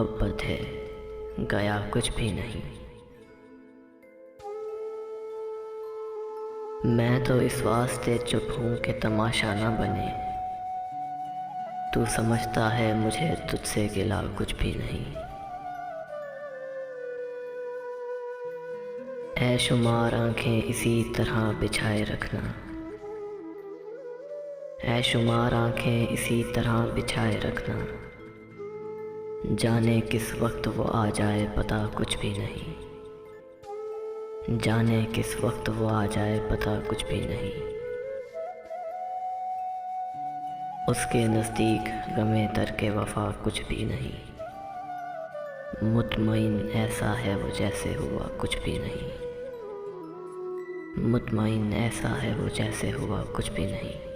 मोहब्बत है, गया कुछ भी नहीं। मैं तो इस वास्ते चुप हूँ कि तमाशा ना बने। तू समझता है मुझे तुझसे गिला कुछ भी नहीं। ऐशुमार आंखें इसी तरह बिछाए रखना, ऐशुमार आंखें इसी तरह बिछाए रखना। जाने किस वक्त वो आ जाए पता कुछ भी नहीं, जाने किस वक्त वो आ जाए पता कुछ भी नहीं। उसके नज़दीक गमे तरके वफ़ा कुछ भी नहीं। मुतमईन ऐसा है वो जैसे हुआ कुछ भी नहीं, मुतमईन ऐसा है वो जैसे हुआ कुछ भी नहीं।